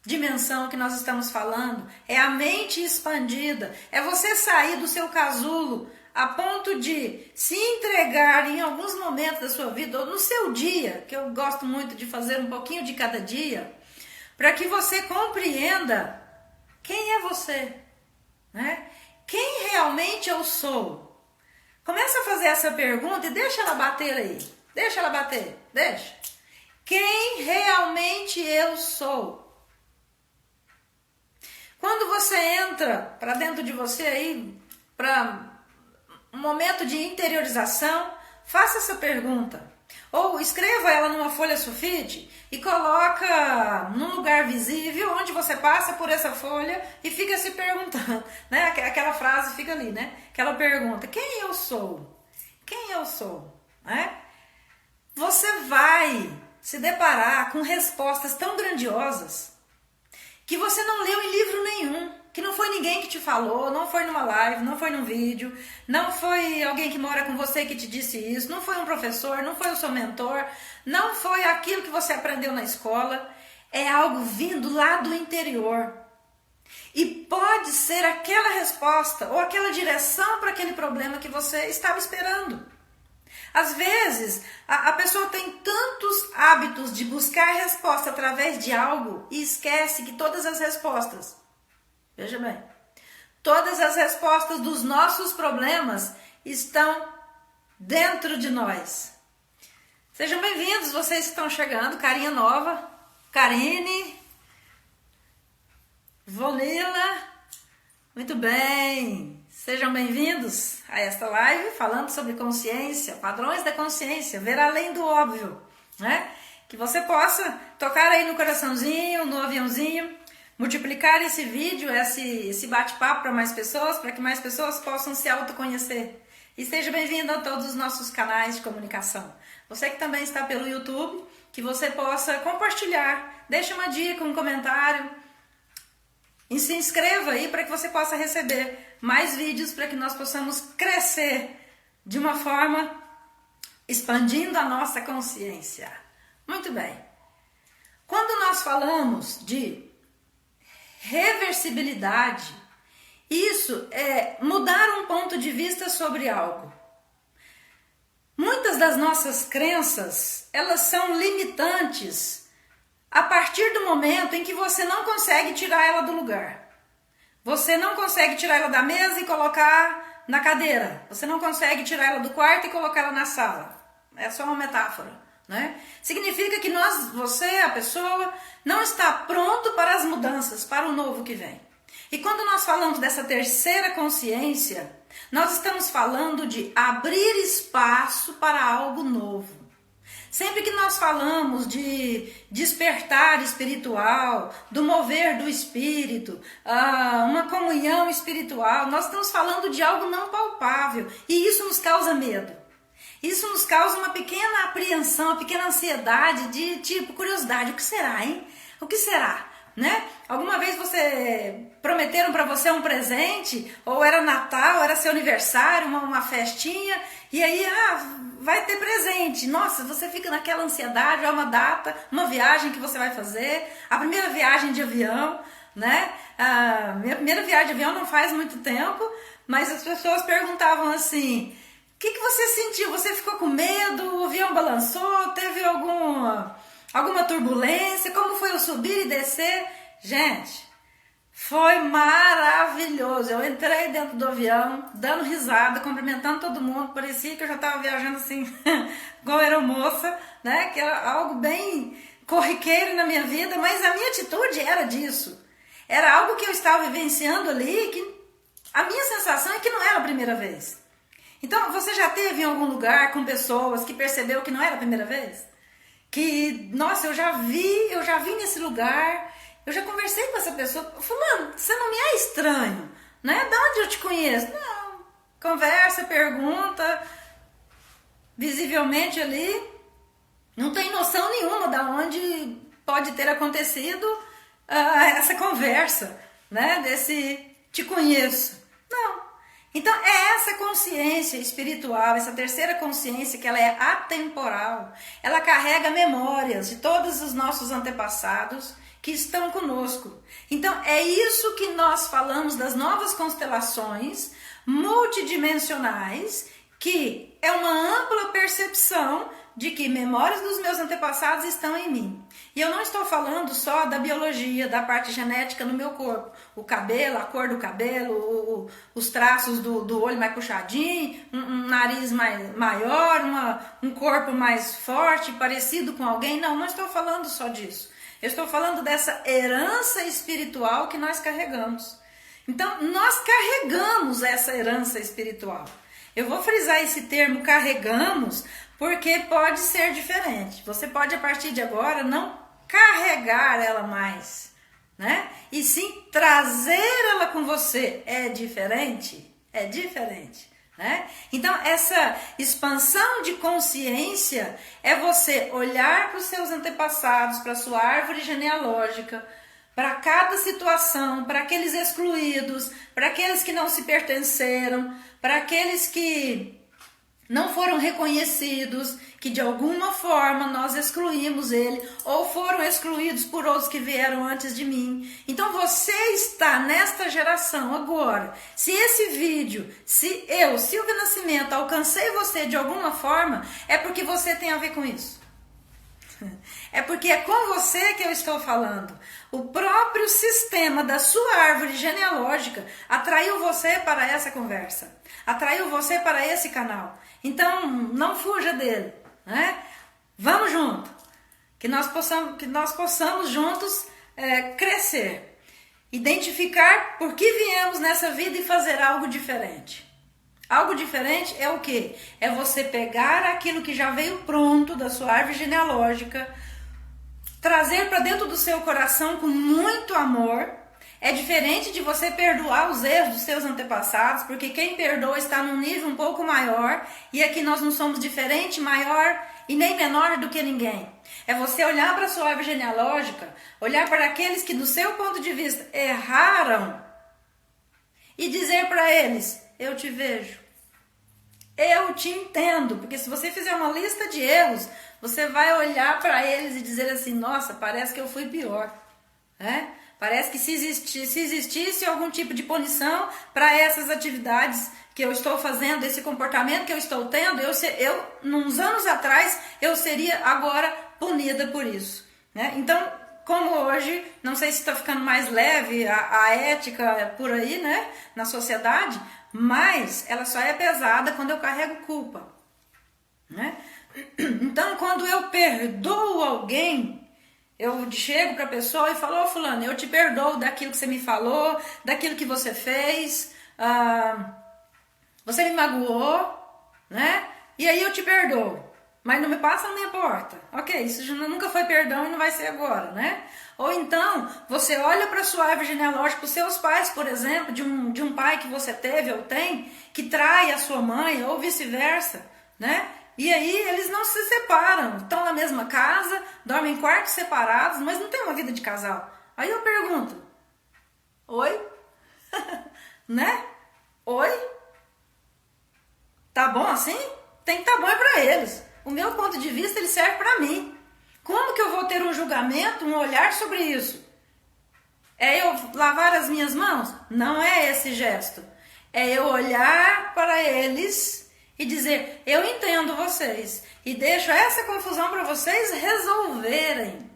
S1: dimensão que nós estamos falando, é a mente expandida, é você sair do seu casulo a ponto de se entregar em alguns momentos da sua vida, ou no seu dia, que eu gosto muito de fazer um pouquinho de cada dia, para que você compreenda quem é você, né? Quem realmente eu sou? Começa a fazer essa pergunta e deixa ela bater aí. Deixa ela bater, deixa. Quem realmente eu sou? Quando você entra para dentro de você aí, para um momento de interiorização, faça essa pergunta. Ou escreva ela numa folha sulfite e coloca num lugar visível onde você passa por essa folha e fica se perguntando, né? Aquela frase fica ali, né? Aquela pergunta: quem eu sou? Quem eu sou? Né? Você vai se deparar com respostas tão grandiosas que você não leu em livro nenhum, que não foi ninguém que te falou, não foi numa live, não foi num vídeo, não foi alguém que mora com você que te disse isso, não foi um professor, não foi o seu mentor, não foi aquilo que você aprendeu na escola, é algo vindo lá do interior. E pode ser aquela resposta ou aquela direção para aquele problema que você estava esperando. Às vezes, a pessoa tem tantos hábitos de buscar a resposta através de algo e esquece que todas as respostas, veja bem, todas as respostas dos nossos problemas estão dentro de nós. Sejam bem-vindos, vocês que estão chegando, carinha nova, Karine, Vonila, muito bem. Sejam bem-vindos a esta live falando sobre consciência, padrões da consciência, ver além do óbvio, né? Que você possa tocar aí no coraçãozinho, no aviãozinho, multiplicar esse vídeo, esse bate-papo para mais pessoas, para que mais pessoas possam se autoconhecer. E seja bem-vindo a todos os nossos canais de comunicação. Você que também está pelo YouTube, que você possa compartilhar, deixe uma dica, um comentário, e se inscreva aí para que você possa receber mais vídeos para que nós possamos crescer de uma forma expandindo a nossa consciência. Muito bem. Quando nós falamos de reversibilidade, isso é mudar um ponto de vista sobre algo. Muitas das nossas crenças, elas são limitantes a partir do momento em que você não consegue tirar ela do lugar. Você não consegue tirar ela da mesa e colocar na cadeira. Você não consegue tirar ela do quarto e colocar ela na sala. É só uma metáfora, né? Significa que você, a pessoa, não está pronto para as mudanças, para o novo que vem. E quando nós falamos dessa terceira consciência, nós estamos falando de abrir espaço para algo novo. Sempre que nós falamos de despertar espiritual, do mover do espírito, uma comunhão espiritual, nós estamos falando de algo não palpável e isso nos causa medo. Isso nos causa uma pequena apreensão, uma pequena ansiedade de tipo, curiosidade, o que será, hein? O que será? Né? Alguma vez prometeram para você um presente, ou era Natal, era seu aniversário, uma festinha, e aí vai ter presente. Nossa, você fica naquela ansiedade, é uma data, uma viagem que você vai fazer, a primeira viagem de avião, né? A minha primeira viagem de avião não faz muito tempo, mas as pessoas perguntavam assim: o que você sentiu? Você ficou com medo? O avião balançou? Teve alguma turbulência? Como foi o subir e descer? Gente, foi maravilhoso. Eu entrei dentro do avião, dando risada, cumprimentando todo mundo. Parecia que eu já estava viajando assim, igual aeromoça, né? Que era algo bem corriqueiro na minha vida, mas a minha atitude era disso. Era algo que eu estava vivenciando ali, que a minha sensação é que não era a primeira vez. Então, você já esteve em algum lugar com pessoas que percebeu que não era a primeira vez? Que, nossa, eu já vim nesse lugar, eu já conversei com essa pessoa. Fulano, você não me é estranho, né? De onde eu te conheço? Não, conversa, pergunta, visivelmente ali, não tem noção nenhuma de onde pode ter acontecido essa conversa, né? Desse te conheço. Não. Então, é essa consciência espiritual, essa terceira consciência, que ela é atemporal. Ela carrega memórias de todos os nossos antepassados que estão conosco. Então, é isso que nós falamos das novas constelações multidimensionais, que é uma ampla percepção de que memórias dos meus antepassados estão em mim. E eu não estou falando só da biologia, da parte genética no meu corpo. O cabelo, a cor do cabelo, os traços do olho mais puxadinho, um nariz maior, um corpo mais forte, parecido com alguém. Não estou falando só disso. Eu estou falando dessa herança espiritual que nós carregamos. Então, nós carregamos essa herança espiritual. Eu vou frisar esse termo carregamos, porque pode ser diferente. Você pode, a partir de agora, não carregar ela mais, né? E sim trazer ela com você. É diferente? É diferente, né? Então, essa expansão de consciência é você olhar para os seus antepassados, para a sua árvore genealógica, para cada situação, para aqueles excluídos, para aqueles que não se pertenceram, para aqueles que não foram reconhecidos, que de alguma forma nós excluímos ele, ou foram excluídos por outros que vieram antes de mim. Então você está nesta geração agora. Se esse vídeo, se eu, Silvia Nascimento, alcancei você de alguma forma, é porque você tem a ver com isso. É porque é com você que eu estou falando. O próprio sistema da sua árvore genealógica atraiu você para essa conversa. Atraiu você para esse canal. Então, não fuja dele, né? Vamos junto. Que nós possamos juntos crescer. Identificar por que viemos nessa vida e fazer algo diferente. Algo diferente é o quê? É você pegar aquilo que já veio pronto da sua árvore genealógica, trazer para dentro do seu coração com muito amor. É diferente de você perdoar os erros dos seus antepassados, porque quem perdoa está num nível um pouco maior, e aqui nós não somos diferente, maior e nem menor do que ninguém. É você olhar para a sua árvore genealógica, olhar para aqueles que do seu ponto de vista erraram e dizer para eles: eu te vejo. Eu te entendo, porque se você fizer uma lista de erros, você vai olhar para eles e dizer assim: nossa, parece que eu fui pior, né? Parece que se existisse algum tipo de punição para essas atividades que eu estou fazendo, esse comportamento que eu estou tendo, uns anos atrás, eu seria agora punida por isso, né? Então, como hoje, não sei se está ficando mais leve a ética por aí, né, na sociedade, mas ela só é pesada quando eu carrego culpa, né? Então, quando eu perdoo alguém, eu chego para a pessoa e falo: ô fulano, eu te perdoo daquilo que você me falou, daquilo que você fez, você me magoou, né? E aí eu te perdoo. Mas não me passa na minha porta. Ok, isso já nunca foi perdão e não vai ser agora, né? Ou então, você olha para a sua árvore genealógica, para os seus pais, por exemplo, de um pai que você teve ou tem, que trai a sua mãe, ou vice-versa, né? E aí eles não se separam, estão na mesma casa, dormem em quartos separados, mas não tem uma vida de casal. Aí eu pergunto: oi? Né? Oi? Tá bom assim? Tem que estar bom para eles. O meu ponto de vista, ele serve para mim. Como que eu vou ter um julgamento, um olhar sobre isso? É eu lavar as minhas mãos? Não é esse gesto. É eu olhar para eles e dizer: eu entendo vocês. E deixo essa confusão para vocês resolverem.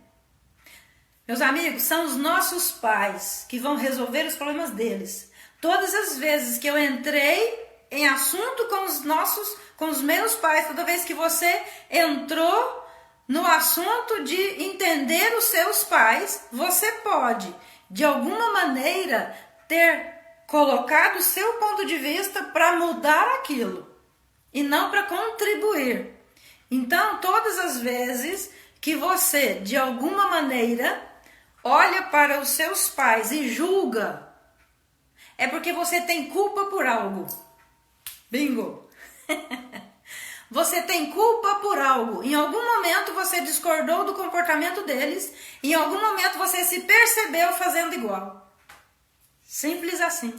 S1: Meus amigos, são os nossos pais que vão resolver os problemas deles. Todas as vezes que eu entrei em assunto com os meus pais, toda vez que você entrou no assunto de entender os seus pais, você pode, de alguma maneira, ter colocado o seu ponto de vista para mudar aquilo e não para contribuir. Então, todas as vezes que você, de alguma maneira, olha para os seus pais e julga, é porque você tem culpa por algo. Bingo! Você tem culpa por algo. Em algum momento você discordou do comportamento deles. Em algum momento você se percebeu fazendo igual. Simples assim,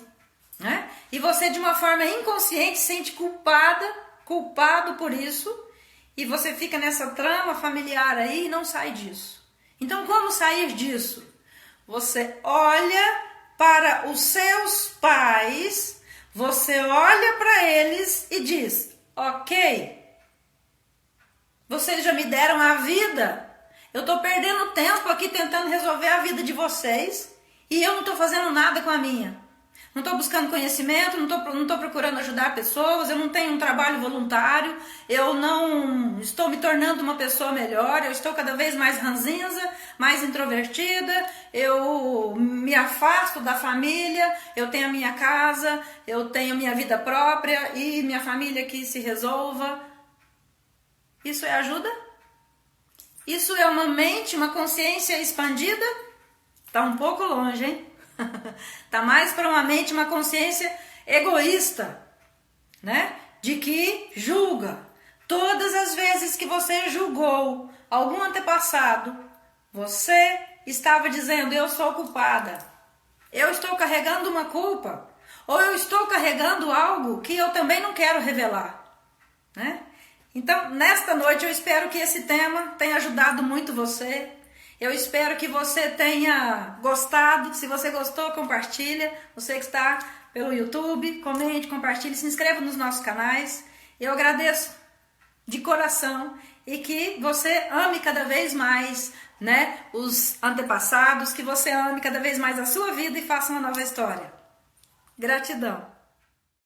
S1: né? E você, de uma forma inconsciente, se sente culpado por isso. E você fica nessa trama familiar aí e não sai disso. Então, como sair disso? Você olha para os seus pais, você olha para eles e diz: ok, vocês já me deram a vida, eu estou perdendo tempo aqui tentando resolver a vida de vocês e eu não estou fazendo nada com a minha. Não estou buscando conhecimento, não tô procurando ajudar pessoas, eu não tenho um trabalho voluntário, eu não estou me tornando uma pessoa melhor, eu estou cada vez mais ranzinza, mais introvertida, eu me afasto da família, eu tenho a minha casa, eu tenho a minha vida própria e minha família que se resolva. Isso é ajuda? Isso é uma mente, uma consciência expandida? Tá um pouco longe, hein? Tá mais para uma mente, uma consciência egoísta, né? De que julga. Todas as vezes que você julgou algum antepassado, você estava dizendo: eu sou culpada, eu estou carregando uma culpa, ou eu estou carregando algo que eu também não quero revelar, né? Então, nesta noite eu espero que esse tema tenha ajudado muito você. Eu espero que você tenha gostado. Se você gostou, compartilha. Você que está pelo YouTube, comente, compartilhe, se inscreva nos nossos canais. Eu agradeço de coração e que você ame cada vez mais, né, os antepassados, que você ame cada vez mais a sua vida e faça uma nova história. Gratidão.